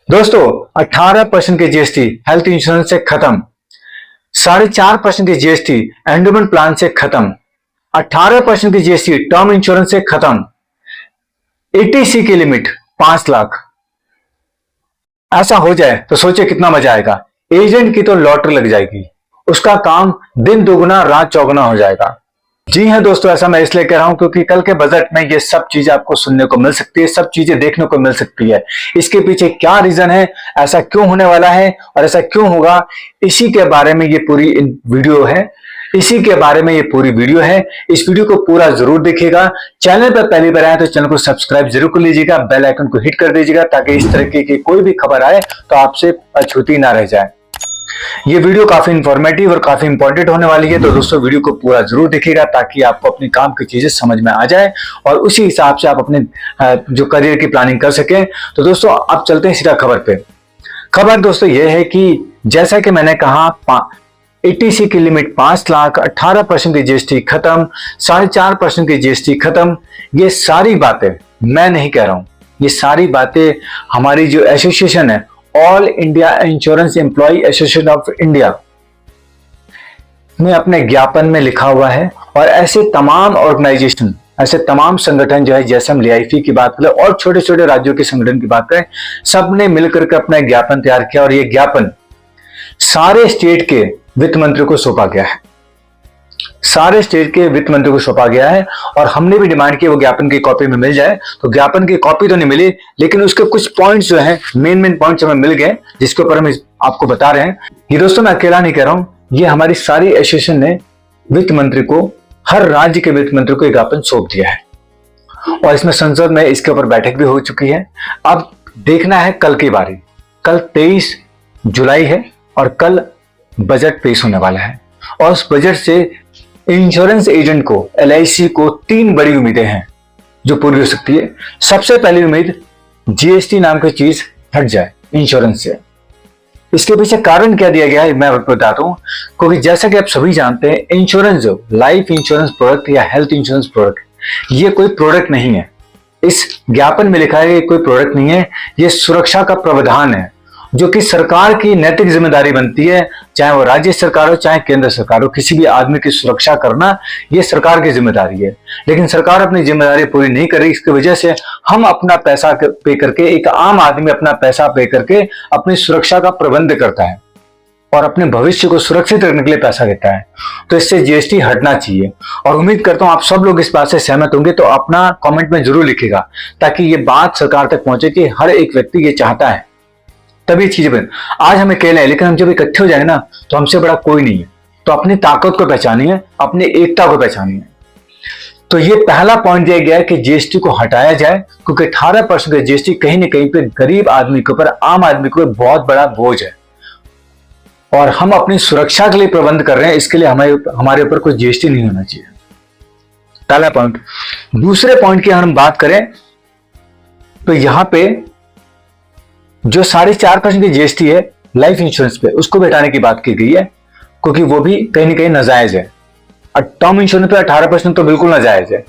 दोस्तों 18% के GST health insurance से खत्म, 4.5% के जीएसटी एंडोमेंट प्लान से खत्म, 18% की जीएसटी टर्म इंश्योरेंस से खत्म, एटीसी की लिमिट 5 लाख। ऐसा हो जाए तो सोचिए कितना मजा आएगा। एजेंट की तो लॉटरी लग जाएगी, उसका काम दिन दुगुना रात चौगुना हो जाएगा। जी हां दोस्तों, ऐसा मैं इसलिए कह रहा हूं क्योंकि कल के बजट में ये सब चीजें आपको सुनने को मिल सकती है, सब चीजें देखने को मिल सकती है। इसके पीछे क्या रीजन है, ऐसा क्यों होने वाला है और ऐसा क्यों होगा, इसी के बारे में ये पूरी वीडियो है। इस वीडियो को पूरा जरूर देखिएगा। चैनल पर पहली बार आए तो चैनल को सब्सक्राइब जरूर कर लीजिएगा, बेल आइकन को हिट कर दीजिएगा ताकि इस तरीके की कोई भी खबर आए तो आपसे अछूती ना रह जाए। ये वीडियो काफी इंफॉर्मेटिव और काफी इंपॉर्टेंट होने वाली है, तो दोस्तों वीडियो को पूरा जरूर देखिएगा ताकि आपको अपने काम की चीजें समझ में आ जाए और उसी हिसाब से आप अपने जो करियर की प्लानिंग कर सकें। तो दोस्तों अब चलते हैं सीधा खबर पे। खबर दोस्तों ये है कि जैसा कि मैंने कहा, एटीसी की लिमिट 5 लाख, 18% की जीएसटी खत्म, 4.5% की जीएसटी खत्म। ये सारी बातें मैं नहीं कह रहा हूं, ये सारी बातें हमारी जो एसोसिएशन है, all India insurance employ association of India में अपने ज्ञापन में लिखा हुआ है। और ऐसे तमाम ऑर्गेनाइजेशन, ऐसे तमाम संगठन जो है, जैसे हम लियाइफी की बात करें और छोटे छोटे राज्यों के संगठन की बात करें, सबने मिलकर के अपना ज्ञापन तैयार किया और यह ज्ञापन सारे स्टेट के वित्त मंत्री को सौंपा गया है। सारे स्टेट के वित्त मंत्री को सौंपा गया है और हमने भी डिमांड की वो ज्ञापन की कॉपी में मिल जाए। तो ज्ञापन की कॉपी तो नहीं मिली, लेकिन उसके कुछ पॉइंट्स जो हैं, मेन पॉइंट्स हमें मिल गए, जिसके ऊपर हम आपको बता रहे हैं। ये दोस्तों मैं अकेला नहीं कह रहा हूं, ये हमारी सारी एसोसिएशन ने वित्त मंत्री को, हर राज्य के वित्त मंत्री को एक ज्ञापन सौंप दिया है और इसमें संसद में इसके ऊपर बैठक भी हो चुकी है। अब देखना है कल की बारी। कल 23 जुलाई है और कल बजट पेश होने वाला है और उस बजट से इंश्योरेंस एजेंट को, एलआईसी को 3 बड़ी उम्मीदें हैं जो पूरी हो सकती है। सबसे पहली उम्मीद, जीएसटी नाम की चीज हट जाए इंश्योरेंस से। इसके पीछे कारण क्या दिया गया है मैं आपको बताता हूं, क्योंकि जैसा कि आप सभी जानते हैं, इंश्योरेंस जो लाइफ इंश्योरेंस प्रोडक्ट या हेल्थ इंश्योरेंस प्रोडक्ट, ये कोई प्रोडक्ट नहीं है। इस ज्ञापन में लिखा है कि कोई प्रोडक्ट नहीं है, ये सुरक्षा का प्रावधान है जो कि सरकार की नैतिक जिम्मेदारी बनती है। चाहे वो राज्य सरकार हो चाहे केंद्र सरकार हो, किसी भी आदमी की सुरक्षा करना ये सरकार की जिम्मेदारी है। लेकिन सरकार अपनी जिम्मेदारी पूरी नहीं कर रही, इसकी वजह से हम अपना पैसा पे करके, एक आम आदमी अपना पैसा पे करके अपनी सुरक्षा का प्रबंध करता है और अपने भविष्य को सुरक्षित रखने के लिए पैसा देता है। तो इससे जीएसटी हटना चाहिए और उम्मीद करता हूं आप सब लोग इस बात से सहमत होंगे। तो अपना कमेंट में जरूर लिखिएगा ताकि ये बात सरकार तक पहुंचे कि हर एक व्यक्ति ये चाहता है, तभी चीजें बन। आज हम अकेले हैं, लेकिन हम जब इकट्ठे हो जाएंगे ना तो हमसे बड़ा कोई नहीं है। तो अपनी ताकत को पहचानिए, अपनी एकता को पहचानिए। तो ये पहला पॉइंट दिया गया है कि जीएसटी को हटाया जाए, क्योंकि 18% का जीएसटी कहीं ना कहीं पे गरीब आदमी के ऊपर, आम आदमी के ऊपर बहुत बड़ा बोझ है और हम अपनी सुरक्षा के लिए प्रबंध कर रहे हैं। इसके लिए हमारे ऊपर कोई जीएसटी नहीं होना चाहिए। पहला पॉइंट। दूसरे पॉइंट की हम बात करें तो यहां पे जो 4.5% की जीएसटी है लाइफ इंश्योरेंस पे, उसको भी हटाने की बात की गई है, क्योंकि वो भी कहीं ना कहीं नाजायज है। और टर्म इंश्योरेंस पे 18% तो बिल्कुल नाजायज है।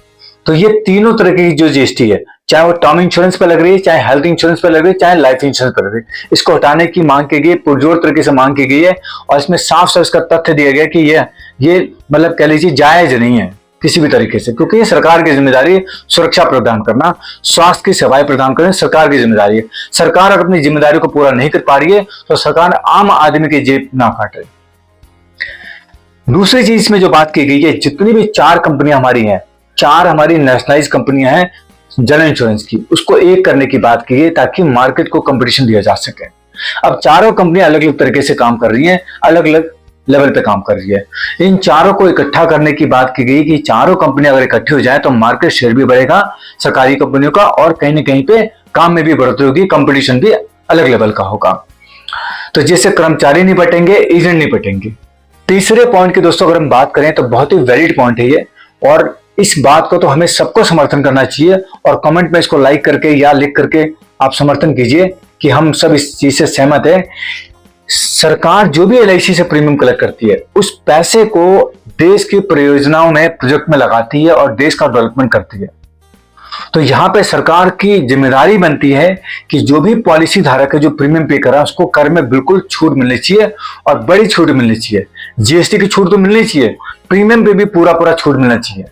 तो ये तीनों तरह की जो जीएसटी है, चाहे वो टर्म इंश्योरेंस पे लग रही है, चाहे हेल्थ इंश्योरेंस पे लग रही है, चाहे लाइफ इंश्योरेंस पे लग रही है, इसको हटाने की मांग की गई है, पुरजोर तरीके से मांग की गई है। और इसमें साफ साफ इसका तथ्य दिया गया कि ये मतलब कह लीजिए जायज नहीं है किसी भी तरीके से, क्योंकि ये सरकार की जिम्मेदारी है सुरक्षा प्रदान करना, स्वास्थ्य की सेवाएं प्रदान करना सरकार की जिम्मेदारी है। सरकार अगर अपनी जिम्मेदारी को पूरा नहीं कर पा रही है तो सरकार आम आदमी की जेब ना काटे। दूसरी चीज में जो बात की गई है, जितनी भी 4 कंपनियां हमारी हैं, 4 हमारी नेशनलाइज कंपनियां हैं जनरल इंश्योरेंस की, उसको एक करने की बात की है ताकि मार्केट को कंपटीशन दिया जा सके। अब चारों कंपनियां अलग अलग तरीके से काम कर रही हैं, अलग अलग लेवल पे काम कर रही है। इन चारों को इकट्ठा करने की बात की गई कि चारों कंपनियां अगर इकट्ठी हो जाए तो मार्केट शेयर भी बढ़ेगा सरकारी कंपनियों का और कहीं ना कहीं पे काम में भी बढ़ोतरी होगी, कंपटीशन भी अलग लेवल का होगा। तो जिससे कर्मचारी नहीं बटेंगे, एजेंट नहीं बटेंगे। तीसरे पॉइंट की दोस्तों अगर हम बात करें तो बहुत ही वैलिड पॉइंट है ये, और इस बात को तो हमें सबको समर्थन करना चाहिए और कमेंट में इसको लाइक करके या लिख करके आप समर्थन कीजिए कि हम सब इस चीज से सहमत है। सरकार जो भी एलआईसी से प्रीमियम कलेक्ट करती है, उस पैसे को देश की परियोजनाओं में, प्रोजेक्ट में लगाती है और देश का डेवलपमेंट करती है। तो यहाँ पे सरकार की जिम्मेदारी बनती है कि जो भी पॉलिसी धारक है जो प्रीमियम पे कर रहा है उसको कर में बिल्कुल छूट मिलनी चाहिए और बड़ी छूट मिलनी चाहिए। जीएसटी की छूट तो मिलनी चाहिए, प्रीमियम पे भी पूरा पूरा छूट मिलना चाहिए।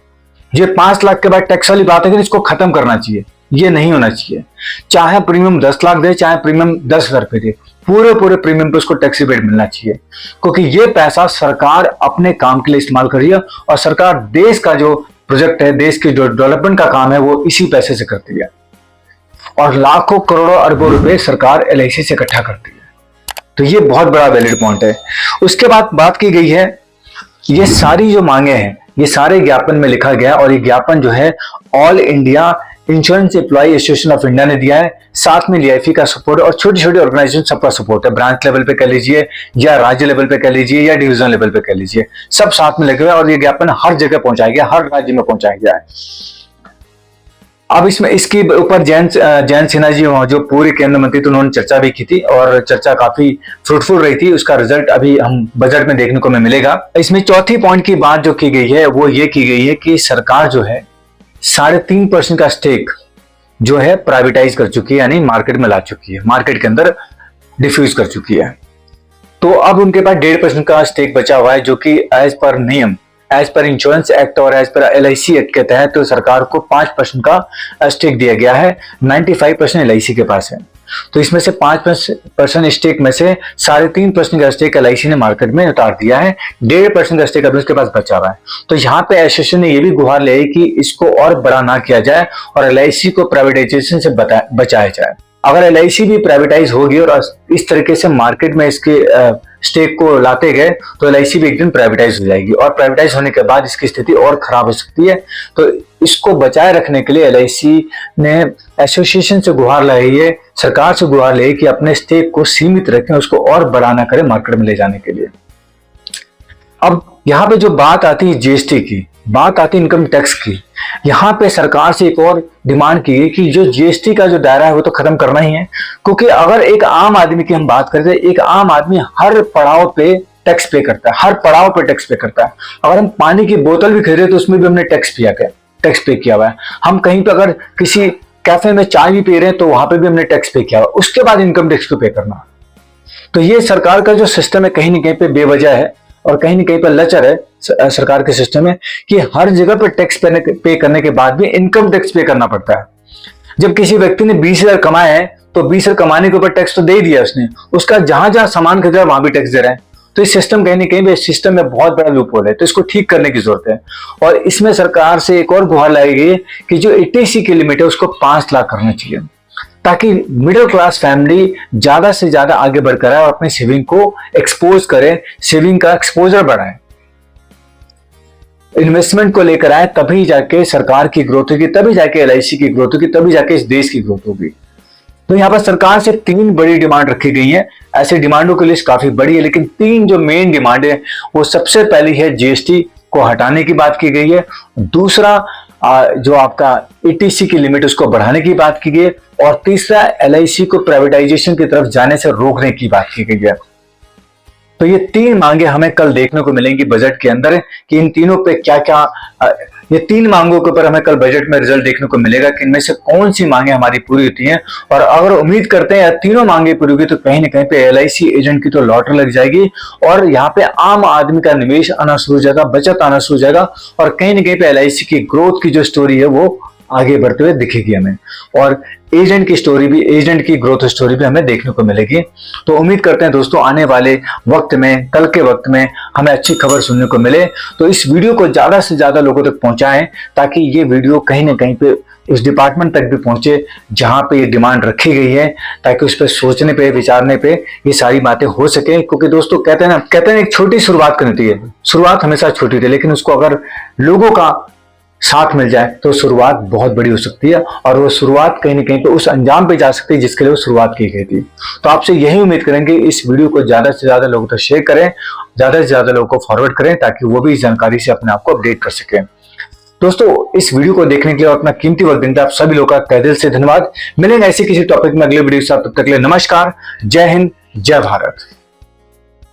ये 5 लाख के बाद टैक्स वाली बात है कि इसको खत्म करना चाहिए, ये नहीं होना चाहिए। चाहे प्रीमियम 10 लाख दे, चाहे प्रीमियम 10,000 रुपए दे, पूरे पूरे प्रीमियम पे उसको टैक्स रिबेट मिलना चाहिए, क्योंकि ये पैसा सरकार अपने काम के लिए इस्तेमाल कर रही है और सरकार देश का जो प्रोजेक्ट है, देश के जो डेवलपमेंट का काम है वो इसी पैसे से करती है। और लाखों करोड़ों अरबों रुपए सरकार एलआईसी से इकट्ठा करती है। तो ये बहुत बड़ा वैलिड पॉइंट है। उसके बाद बात की गई है, ये सारी जो मांगे हैं ये सारे ज्ञापन में लिखा गया और ये ज्ञापन जो है all India insurance employ association of India ने दिया है, साथ में डीआईएफई का सपोर्ट और छोटी छोटी ऑर्गेनाइजेशन सबका सपोर्ट है। ब्रांच लेवल पे कह लीजिए या राज्य लेवल पे कह लीजिए या डिवीजन लेवल पे कह लीजिए, सब साथ में लगे हुए और ये ज्ञापन हर जगह पहुंचाया गया, हर राज्य में पहुंचाया गया है। अब इसमें इसके ऊपर जयंत सिन्हा जी जो पूर्व केंद्रीय मंत्री थे उन्होंने चर्चा भी की थी और चर्चा काफी फ्रूटफुल रही थी। उसका रिजल्ट अभी हम बजट में देखने को मिलेगा। इसमें चौथी पॉइंट की बात जो की गई है वो ये की गई है कि सरकार जो है 3.5% का स्टेक जो है प्राइवेटाइज कर चुकी है, यानी मार्केट में ला चुकी है, मार्केट के अंदर डिफ्यूज कर चुकी है। तो अब उनके पास 1.5% का स्टेक बचा हुआ है, जो कि एज पर नियम, एज पर इंश्योरेंस एक्ट और एज पर एलआईसी एक्ट के तहत तो सरकार को 5% का स्टेक दिया गया है। 95% एलआईसी के पास है। तो इसमें से 5% स्टेक में से 3.5% का स्टेक एलआईसी ने मार्केट में उतार दिया है। 1.5% का स्टेक अभी उसके पास बचा हुआ है। तो यहाँ पे एसोसिएशन ने यह भी गुहार ली कि इसको और बड़ा ना किया जाए और एलआईसी को प्राइवेटाइजेशन से बचाया जाए। अगर एलआईसी भी प्राइवेटाइज होगी और इस तरीके से मार्केट में इसके स्टेक को लाते गए तो एलआईसी भी एक दिन प्राइवेटाइज हो जाएगी और प्राइवेटाइज होने के बाद इसकी स्थिति और खराब हो सकती है। तो इसको बचाए रखने के लिए एलआईसी ने एसोसिएशन से गुहार लाई है, सरकार से गुहार लाई कि अपने स्टेक को सीमित रखें, उसको और बड़ा ना करें मार्केट में ले जाने के लिए। अब यहाँ पे जो बात आती है जीएसटी की, बात आती है इनकम टैक्स की, यहाँ पे सरकार से एक और डिमांड की है कि जो जीएसटी का जो दायरा है वो तो खत्म करना ही है, क्योंकि अगर एक आम आदमी की हम बात करते हैं, एक आम आदमी हर पड़ाव पे टैक्स पे करता है, हर पड़ाव पे टैक्स पे करता है। अगर हम पानी की बोतल भी खरीदे तो उसमें भी हमने टैक्स पे किया हुआ है। हम कहीं पे अगर किसी कैफे में चाय भी पी रहे हैं तो वहां पे भी हमने टैक्स पे किया हुआ, उसके बाद इनकम टैक्स पे करना। तो ये सरकार का जो सिस्टम है कहीं ना कहीं पे बेवजह है और कहीं ना कहीं पर लचर है सरकार के सिस्टम में कि हर जगह पर टैक्स पे करने के बाद भी इनकम टैक्स पे करना पड़ता है। जब किसी व्यक्ति ने 20,000 कमाए हैं तो 20,000 कमाने के ऊपर टैक्स तो दे ही दिया उसने, उसका जहां जहां सामान खरीदा वहां भी टैक्स दे रहे हैं। तो इस सिस्टम कहीं ना कहीं सिस्टम में बहुत बड़ा लूप होल है, तो इसको ठीक करने की जरूरत है। और इसमें सरकार से एक और गुहार लाई गई कि जो एटीसी की लिमिट है उसको 5 लाख करना चाहिए, ताकि मिडिल क्लास फैमिली ज्यादा से ज्यादा आगे बढ़कर आए और अपनी सेविंग को एक्सपोज करे, सेविंग का एक्सपोजर बढ़ाए, इन्वेस्टमेंट को लेकर आए, तभी जाके सरकार की ग्रोथ होगी, तभी जाके एलआईसी की ग्रोथ होगी, तभी जाके इस देश की ग्रोथ होगी। तो यहाँ पर सरकार से 3 बड़ी डिमांड रखी गई है। ऐसे डिमांडों की लिस्ट काफी बड़ी है, लेकिन 3 जो मेन डिमांड है वो सबसे पहली है जीएसटी को हटाने की बात की गई है, दूसरा जो आपका एटीसी की लिमिट उसको बढ़ाने की बात की गई है और तीसरा एलआईसी को प्राइवेटाइजेशन की तरफ जाने से रोकने की बात की गई है। तो ये 3 मांगे हमें कल देखने को मिलेंगी बजट के अंदर कि इन तीनों पे क्या क्या, ये 3 मांगों के ऊपर हमें कल बजट में रिजल्ट देखने को मिलेगा कि इनमें से कौन सी मांगे हमारी पूरी होती हैं। और अगर उम्मीद करते हैं तीनों मांगे पूरी होगी तो कहीं ना कहीं पे एलआईसी एजेंट की तो लॉटरी लग जाएगी और यहाँ पे आम आदमी का निवेश आना शुरू हो जाएगा, बचत आना शुरू हो जाएगा और कहीं ना कहीं पे एलआईसी की ग्रोथ की जो स्टोरी है वो आगे बढ़ते हुए दिखेगी हमें और एजेंट की स्टोरी भी, एजेंट की ग्रोथ स्टोरी भी हमें देखने को मिलेगी। तो उम्मीद करते हैं दोस्तों आने वाले वक्त में, कल के वक्त में हमें अच्छी खबर सुनने को मिले। तो इस वीडियो को ज्यादा से ज्यादा लोगों तक पहुंचाएं ताकि ये वीडियो कहीं ना कहीं पे उस डिपार्टमेंट तक भी पहुंचे जहां पे ये डिमांड रखी गई है, ताकि उस पर सोचने पे, विचारने पे ये सारी बातें हो सके। क्योंकि दोस्तों कहते हैं एक छोटी शुरुआत करनी चाहिए, शुरुआत हमेशा छोटी होती है, लेकिन उसको अगर लोगों का साथ मिल जाए तो शुरुआत बहुत बड़ी हो सकती है और वो शुरुआत कहीं ना कहीं पे उस अंजाम पे जा सकती है जिसके लिए वो शुरुआत की गई थी। तो आपसे यही उम्मीद करेंगे इस वीडियो को ज्यादा से ज्यादा लोगों तक शेयर करें, ज्यादा से ज्यादा लोगों को फॉरवर्ड करें ताकि वो भी इस जानकारी से अपने आप को अपडेट कर सकें। दोस्तों इस वीडियो को देखने के लिए और अपना कीमती वक्त देने के लिए आप सभी लोगों का तहे दिल से धन्यवाद। मिलेंगे ऐसे किसी टॉपिक में अगले वीडियो के साथ, तब तक के लिए नमस्कार, जय हिंद, जय भारत।